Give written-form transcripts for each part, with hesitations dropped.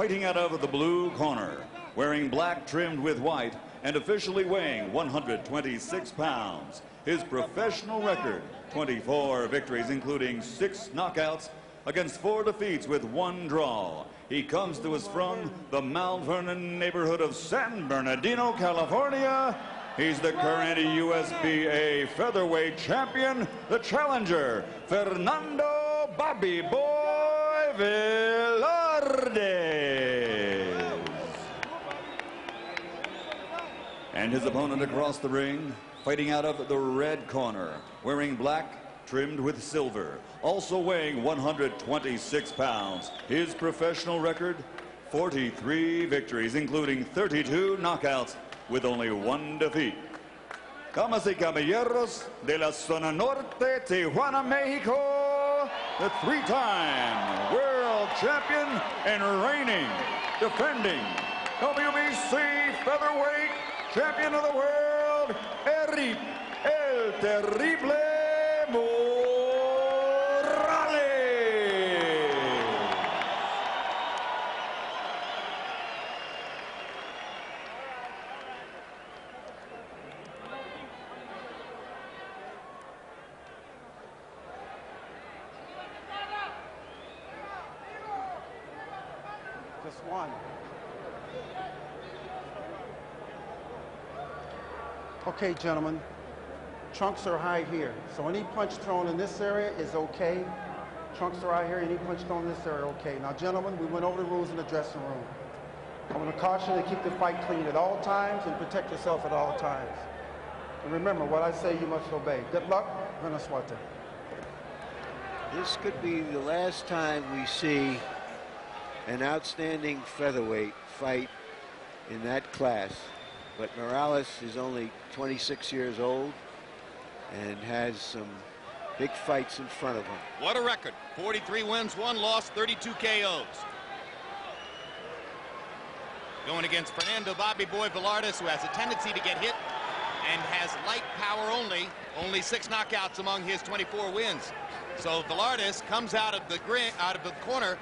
fighting out of the blue corner, wearing black trimmed with white and officially weighing 126 pounds. His professional record, 24 victories, including 6 knockouts against 4 defeats with 1 draw. He comes to us from the Mount Vernon neighborhood of San Bernardino, California. He's the current USBA featherweight champion, the challenger, Fernando Bobby Boy Velardez. And his opponent across the ring, fighting out of the red corner, wearing black trimmed with silver, also weighing 126 pounds. His professional record, 43 victories, including 32 knockouts, with only 1 defeat. Damas y caballeros de la zona norte, Tijuana, Mexico, the 3-time world champion and reigning, defending WBC featherweight champion of the world, Erik El Terrible Morales. Just one. Okay, gentlemen, trunks are high here, so any punch thrown in this area is okay. Trunks are high here, any punch thrown in this area, okay. Now, gentlemen, we went over the rules in the dressing room. I'm going to caution you to keep the fight clean at all times and protect yourself at all times. And remember, what I say, you must obey. Good luck, Venezuela. This could be the last time we see an outstanding featherweight fight in that class. But Morales is only 26 years old and has some big fights in front of him. What a record. 43 wins, 1 loss, 32 KOs. Going against Fernando Bobby Boy Velardez, who has a tendency to get hit and has light power only 6 knockouts among his 24 wins. So Velardez comes out of the corner,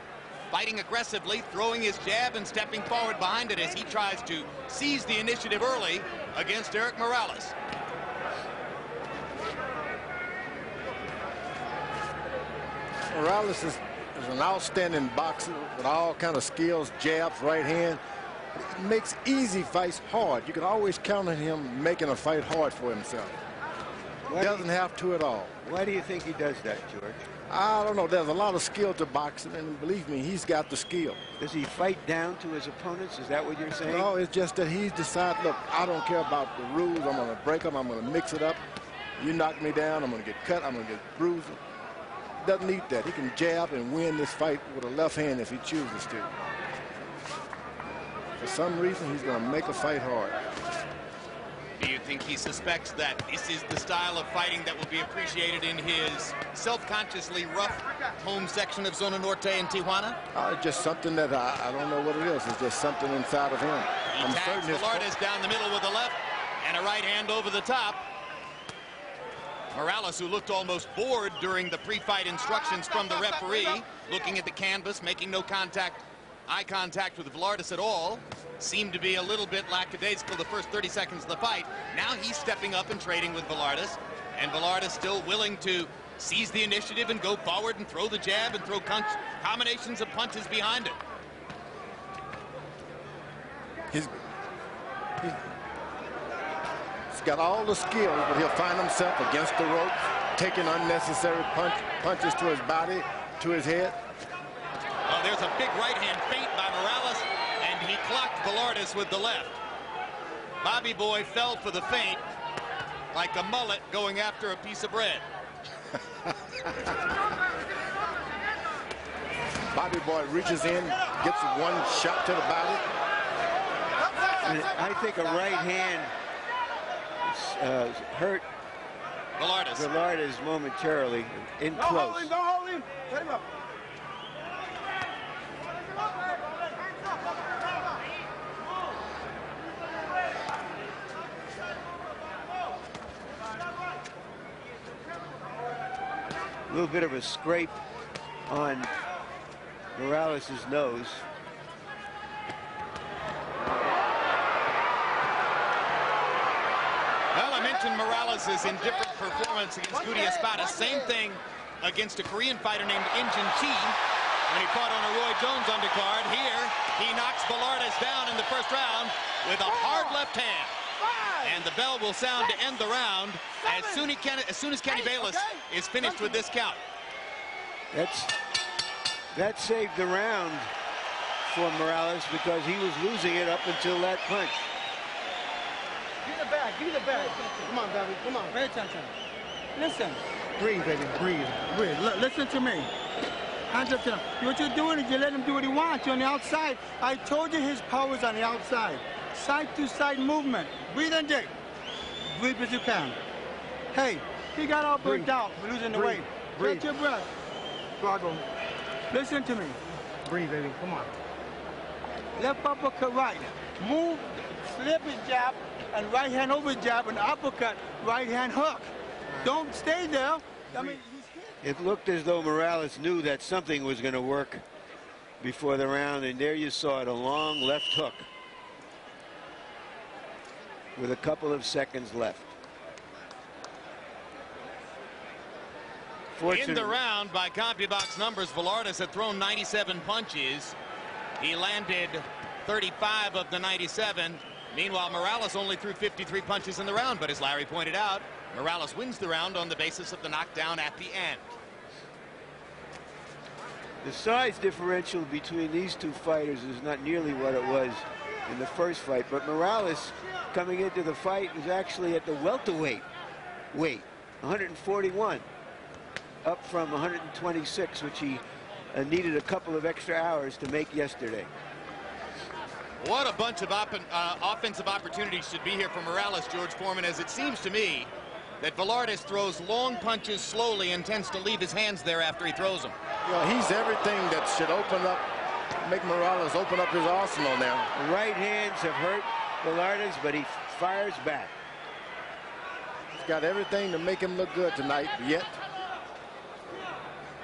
fighting aggressively, throwing his jab and stepping forward behind it as he tries to seize the initiative early against Erik Morales. Morales is an outstanding boxer with all kind of skills, jabs, right hand. It makes easy fights hard. You can always count on him making a fight hard for himself. Doesn't have to at all. Why do you think he does that, George? I don't know. There's a lot of skill to boxing, and believe me, he's got the skill. Does he fight down to his opponents? Is that what you're saying? No, it's just that he's decided, look, I don't care about the rules. I'm going to break them. I'm going to mix it up. You knock me down, I'm going to get cut. I'm going to get bruised. Doesn't need that. He can jab and win this fight with a left hand if he chooses to. For some reason, he's going to make a fight hard. Do you think he suspects that this is the style of fighting that will be appreciated in his self-consciously rough home section of Zona Norte in Tijuana? Just something that I don't know what it is. It's just something inside of him. He tags Velardez down the middle with a left and a right hand over the top. Morales, who looked almost bored during the pre-fight instructions from the referee, looking at the canvas, making no eye contact with Velardez at all, seemed to be a little bit lackadaisical the first 30 seconds of the fight. Now he's stepping up and trading with Velardez, and Velardez still willing to seize the initiative and go forward and throw the jab and throw combinations of punches behind it. He's got all the skills, but he'll find himself against the ropes, taking unnecessary punches to his body, to his head. Oh, there's a big right hand feint by Morales, and he clocked Velardez with the left. Bobby Boy fell for the feint like a mullet going after a piece of bread. Bobby Boy reaches in, gets 1 shot to the body. And I think a right hand hurt Velardez momentarily in close. Don't hold him. Set him up. A little bit of a scrape on Morales' nose. mentioned Morales' indifferent performance against Guti Espada. Same thing against a Korean fighter named Injin Chi when he fought on a Roy Jones undercard. Here, he knocks Velardez down in the first round with a hard left hand. And the bell will sound to end the round as soon as Kenny Bayless is finished with this count. That saved the round for Morales because he was losing it up until that punch. Give me the bag. Give me the bag. Come on, baby. Come on. Pay attention. Listen. Breathe, baby. Breathe. Breathe. Listen to me. Hands up to him. What you're doing is you let him do what he wants. You're on the outside. I told you his power's on the outside. Side-to-side movement. Breathe and dig. Breathe as you can. Hey, he got all burnt out. We're losing the weight. Breathe. Take your breath. Gargle. Listen to me. Breathe, baby. Come on. Left uppercut right. Move, slip his jab, and right hand over jab, and uppercut, right hand hook. Don't stay there. I mean, it looked as though Morales knew that something was going to work before the round, and there you saw it, a long left hook with a couple of seconds left. In the round, by CompuBox numbers, Velardez had thrown 97 punches. He landed 35 of the 97. Meanwhile, Morales only threw 53 punches in the round, but as Larry pointed out, Morales wins the round on the basis of the knockdown at the end. The size differential between these two fighters is not nearly what it was in the first fight, but Morales coming into the fight was actually at the welterweight weight, 141, up from 126, which he needed a couple of extra hours to make yesterday. What a bunch of offensive opportunities should be here for Morales, George Foreman, as it seems to me that Velardez throws long punches slowly and tends to leave his hands there after he throws them. Well, he's everything that should open up, make Morales open up his arsenal now. The right hands have hurt Velardez, but he fires back. He's got everything to make him look good tonight, yet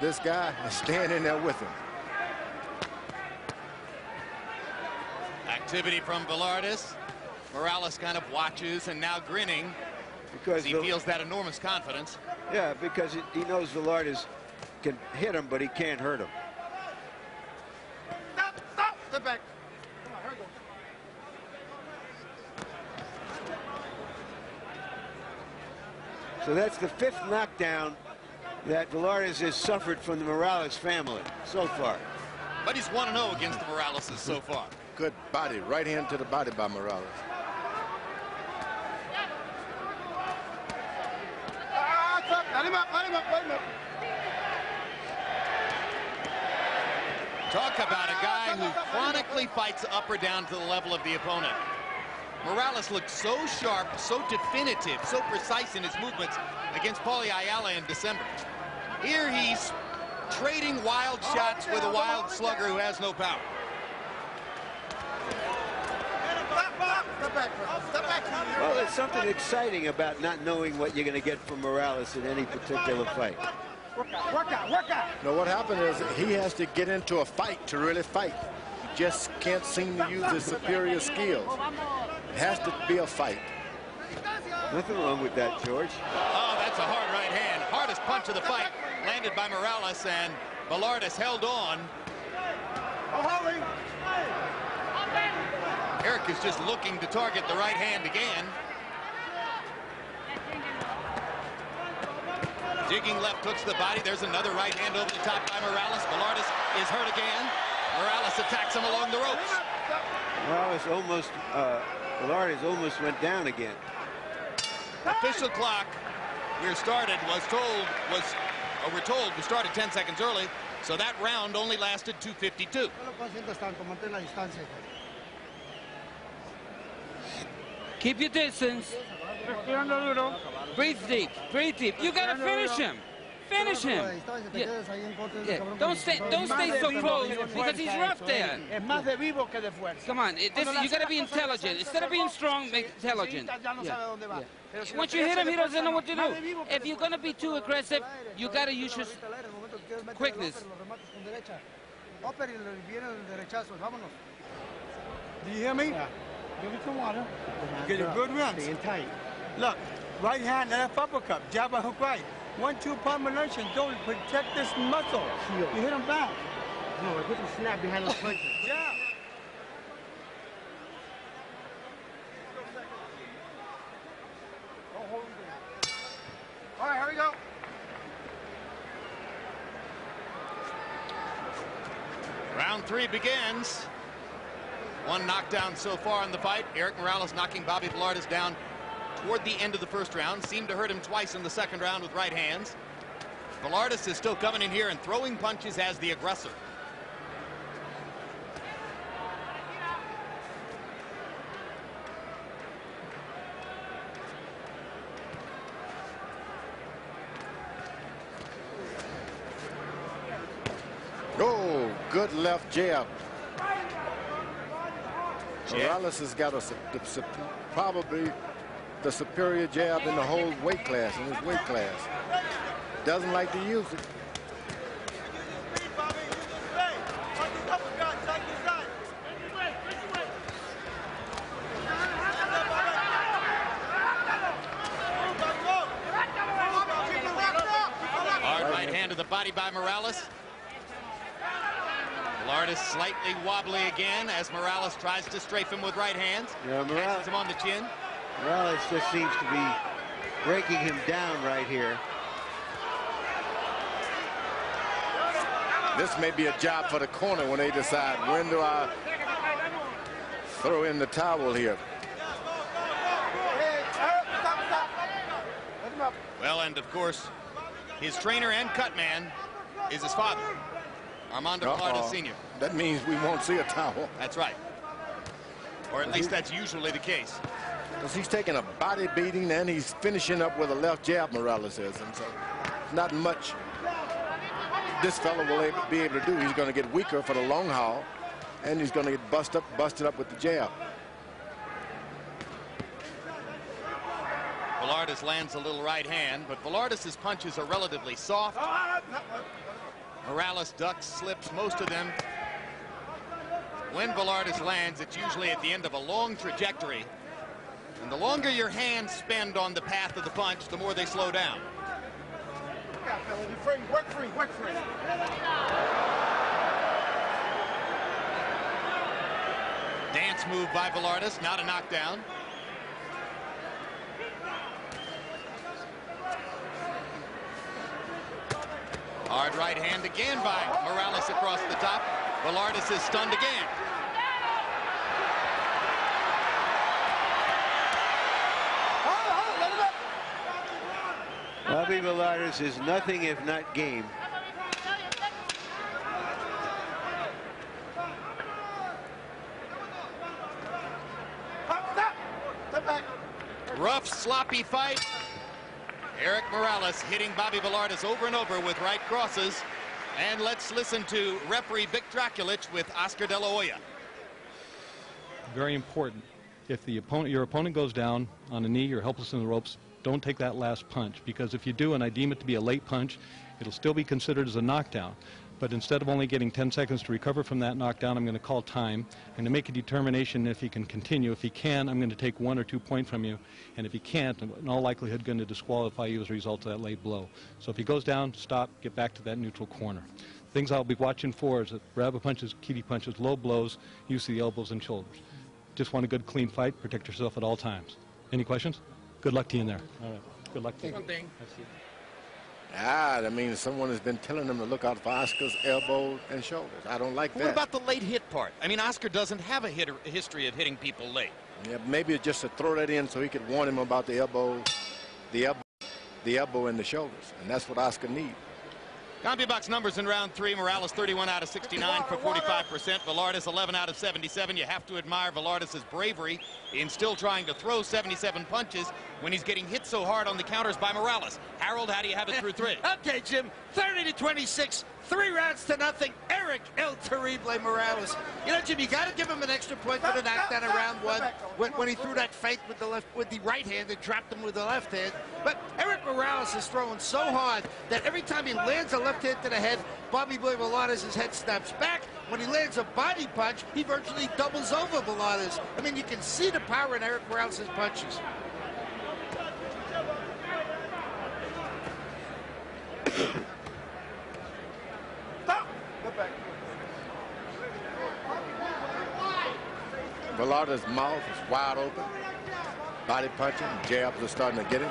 this guy is standing there with him. Activity from Velardez. Morales kind of watches and now grinning because he feels that enormous confidence. Yeah, because he knows Velardez can hit him, but he can't hurt him. Stop! Stop! Step back. Come on, here we go. So that's the 5th knockdown that Velardez has suffered from the Morales family so far. But he's 1-0 against the Moraleses so far. Good body, right hand to the body by Morales. Let him up, let him up, let him up. Talk about a guy who chronically fights up or down to the level of the opponent. Morales looked so sharp, so definitive, so precise in his movements against Paulie Ayala in December. Here he's trading wild shots with a wild slugger who has no power. Well, there's something exciting about not knowing what you're going to get from Morales in any particular fight. Work out, work out. No, what happened is he has to get into a fight to really fight. He just can't seem to use his superior skills. It has to be a fight. Nothing wrong with that, George. Oh, that's a hard right hand. Hardest punch of the fight landed by Morales, and Velardez held on. Erik is just looking to target the right hand again. Digging left hooks to the body. There's another right hand over the top by Morales. Velardez is hurt again. Morales attacks him along the ropes. Velardez almost went down again. Official clock, we're told we started 10 seconds early, so that round only lasted 2:52. Keep your distance. Breathe deep. Breathe deep. You gotta finish him. Finish him. Yeah. Don't stay so close because he's rough there. Come on. You gotta be intelligent. Instead of being strong, be intelligent. Yeah. Once you hit him, he doesn't know what to do. If you're gonna be too aggressive, you gotta use your quickness. Do you hear me? Give me some water. Get a good run. Staying tight. Look, Right hand, left uppercut, jab or hook right. 1-2 combination. Don't protect this muscle. You hit him back. No, it doesn't snap behind those punches. Jab. All right, here we go. Round 3 begins. One knockdown so far in the fight. Erik Morales knocking Bobby Velardez down toward the end of the first round. Seemed to hurt him twice in the second round with right hands. Velardez is still coming in here and throwing punches as the aggressor. Oh, good left jab. Morales has got probably the superior jab in the whole weight class, in his weight class. Doesn't like to use it. Hard right hand to the body by Morales. Velardez slightly wobbly again as Morales tries to strafe him with right hands. Yeah, Catches him on the chin. Morales just seems to be breaking him down right here. This may be a job for the corner when they decide, when do I throw in the towel here? Well, and of course, his trainer and cut man is his father, Armando Velardez Sr. That means we won't see a towel. That's right. Or at least that's usually the case. Because he's taking a body beating and he's finishing up with a left jab, Morales is. And so not much this fellow will be able to do. He's going to get weaker for the long haul, and he's going to get busted up with the jab. Velardez lands a little right hand, but Velardez's punches are relatively soft. Morales ducks, slips most of them. When Velardez lands, it's usually at the end of a long trajectory. And the longer your hands spend on the path of the punch, the more they slow down. Work free, work free. Dance move by Velardez, not a knockdown. Hard right hand again by Morales across the top. Velardez is stunned again. Bobby Velardez is nothing if not game. Rough, sloppy fight. Erik Morales hitting Bobby Velardez over and over with right crosses. And let's listen to referee Vic Draculich with Oscar De La Hoya. Very important. If the your opponent goes down on a knee or helpless in the ropes, don't take that last punch, because if you do, and I deem it to be a late punch, it'll still be considered as a knockdown. But instead of only getting 10 seconds to recover from that knockdown, I'm going to call time. I'm going to make a determination if he can continue. If he can, I'm going to take 1 or 2 points from you. And if he can't, I'm in all likelihood going to disqualify you as a result of that late blow. So if he goes down, stop, get back to that neutral corner. Things I'll be watching for is grab punches, kiwi punches, low blows, use of the elbows and shoulders. Just want a good, clean fight. Protect yourself at all times. Any questions? Good luck to you in there. All right. Good luck to you. One thing. That means someone has been telling them to look out for Oscar's elbows and shoulders. I don't like that. What about the late hit part? I mean, Oscar doesn't have a history of hitting people late. Yeah, maybe just to throw that in so he could warn him about the elbow and the shoulders. And that's what Oscar needs. CompuBox numbers in round 3. Morales 31 out of 69 for 45%. Velardez 11 out of 77. You have to admire Velardez's bravery in still trying to throw 77 punches when he's getting hit so hard on the counters by Morales. Harold, how do you have it through 3? Okay, Jim. 30-26. 3 rounds to nothing. Erik El Terrible Morales. You know, Jim, you got to give him an extra point for the knockdown in round 1 when he threw that feint with the right hand and dropped him with the left hand. But Erik Morales is throwing so hard that every time he lands a left hand to the head, Bobby Boy Velardez's head snaps back. When he lands a body punch, he virtually doubles over Velardez. I mean, you can see the power in Erik Morales' punches. Velardez's mouth is wide open. Body punching, jabs are starting to get him.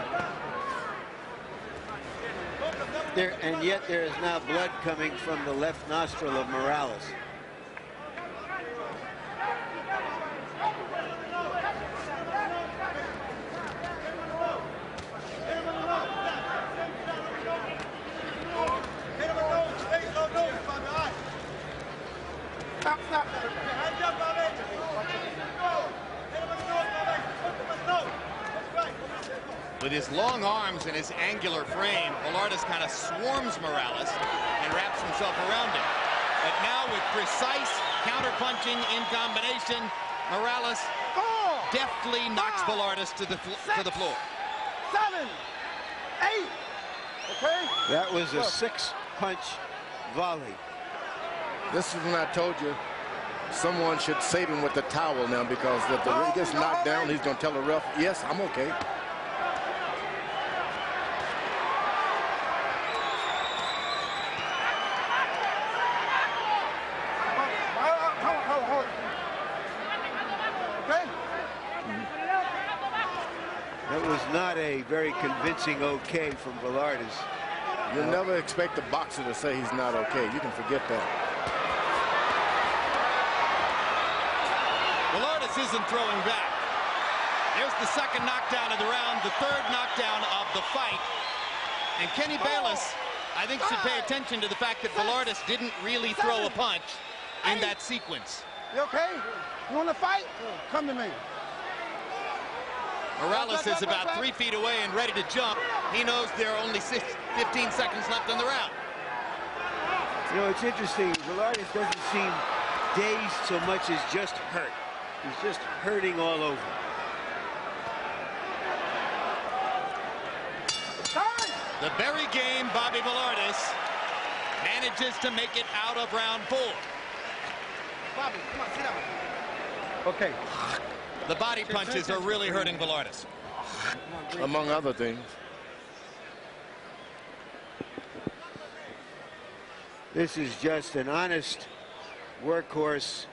And yet there is now blood coming from the left nostril of Morales. With his long arms and his angular frame, Velardez kind of swarms Morales and wraps himself around him. But now with precise counter-punching in combination, Morales deftly knocks Velardez to the floor. 7, 8. Okay. That was a 6-punch volley. This is when I told you someone should save him with the towel now, because if he gets knocked down, he's going to tell the ref, yes, I'm okay. That was not a very convincing okay from Velardez. You'll never expect a boxer to say he's not okay. You can forget that. Velardez isn't throwing back. Here's the second knockdown of the round, the third knockdown of the fight. And Kenny Bayless, I think, should pay attention to the fact that Velardez didn't really throw a punch in that sequence. You okay? You want to fight? Come to me. Morales is about 3 feet away and ready to jump. He knows there are only 15 seconds left in the round. You know, it's interesting. Velardez doesn't seem dazed so much as just hurt. He's just hurting all over. The very game Bobby Velardez manages to make it out of round 4. Bobby, come on, sit down. Okay. The body punches are really hurting Velardez. Among other things. This is just an honest workhorse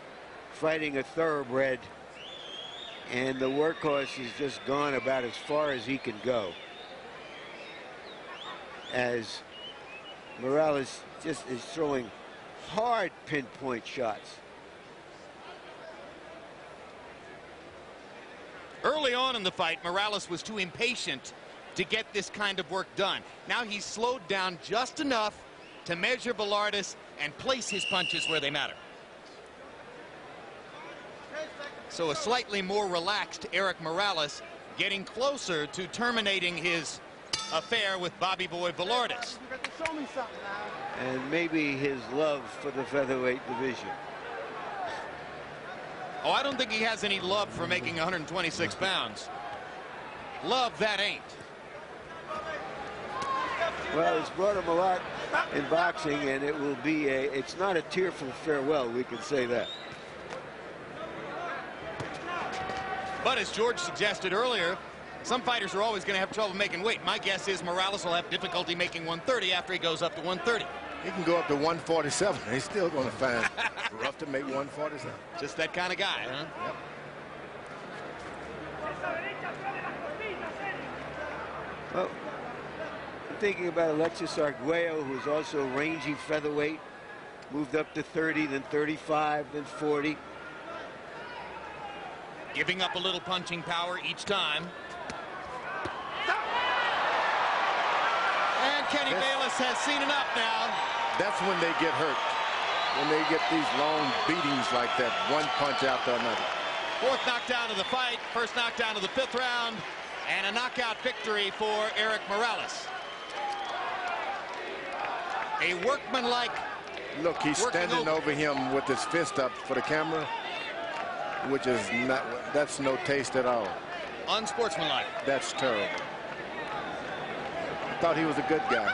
fighting a thoroughbred, and the workhorse has just gone about as far as he can go, as Morales just is throwing hard pinpoint shots. Early on in the fight, Morales was too impatient to get this kind of work done. Now he's slowed down just enough to measure Velardez and place his punches where they matter. So a slightly more relaxed Erik Morales getting closer to terminating his affair with Bobby Boy Velardez. And maybe his love for the featherweight division. Oh, I don't think he has any love for making 126 pounds. Love, that ain't. Well, it's brought him a lot in boxing, and it will be it's not a tearful farewell, we can say that. But as George suggested earlier, some fighters are always going to have trouble making weight. My guess is Morales will have difficulty making 130 after he goes up to 130. He can go up to 147. He's still going to find rough to make 147. Just that kind of guy, huh? Yep. Well, I'm thinking about Alexis Arguello, who's also rangy featherweight, moved up to 30, then 35, then 40. Giving up a little punching power each time. And Kenny Bayless has seen enough now. That's when they get hurt. When they get these long beatings like that, one punch after another. Fourth knockdown of the fight, first knockdown of the 5th round, and a knockout victory for Erik Morales. A workmanlike. Look, he's standing over him with his fist up for the camera, which is not, that's no taste at all. Unsportsmanlike. That's terrible. I thought he was a good guy.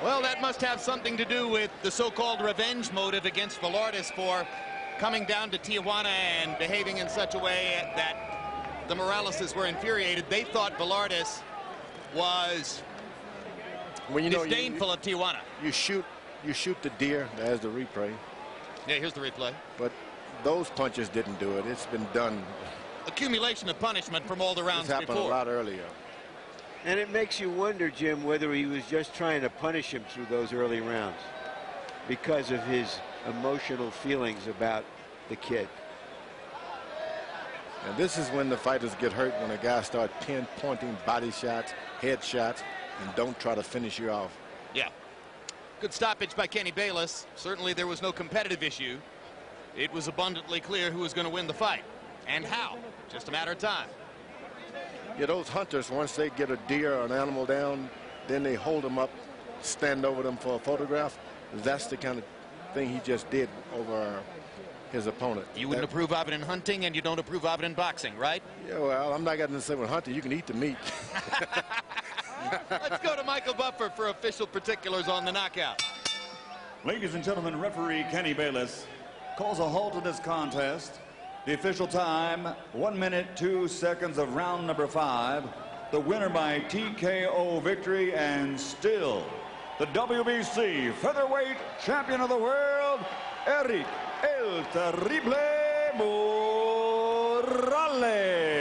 Well, that must have something to do with the so-called revenge motive against Velardez for coming down to Tijuana and behaving in such a way that the Moraleses were infuriated. They thought Velardez was disdainful of Tijuana. You shoot the deer. There's the replay. Yeah, here's the replay. But those punches didn't do it. It's been done. Accumulation of punishment from all the rounds It's happened before. a lot earlier. And it makes you wonder, Jim, whether he was just trying to punish him through those early rounds because of his emotional feelings about the kid. And this is when the fighters get hurt, when a guy starts pinpointing body shots, head shots, and don't try to finish you off. Yeah. Good stoppage by Kenny Bayless. Certainly there was no competitive issue. It was abundantly clear who was going to win the fight and how. Just a matter of time. Yeah, those hunters, once they get a deer or an animal down, then they hold them up, stand over them for a photograph. That's the kind of thing he just did over his opponent. You wouldn't approve of it in hunting, and you don't approve of it in boxing, right? Yeah, well, I'm not going to say with hunting, you can eat the meat. Let's go to Michael Buffer for official particulars on the knockout. Ladies and gentlemen, referee Kenny Bayless calls a halt to this contest. The official time, 1 minute, 2 seconds of round number 5. The winner by TKO victory, and still the WBC featherweight champion of the world, Erik El Terrible Morales.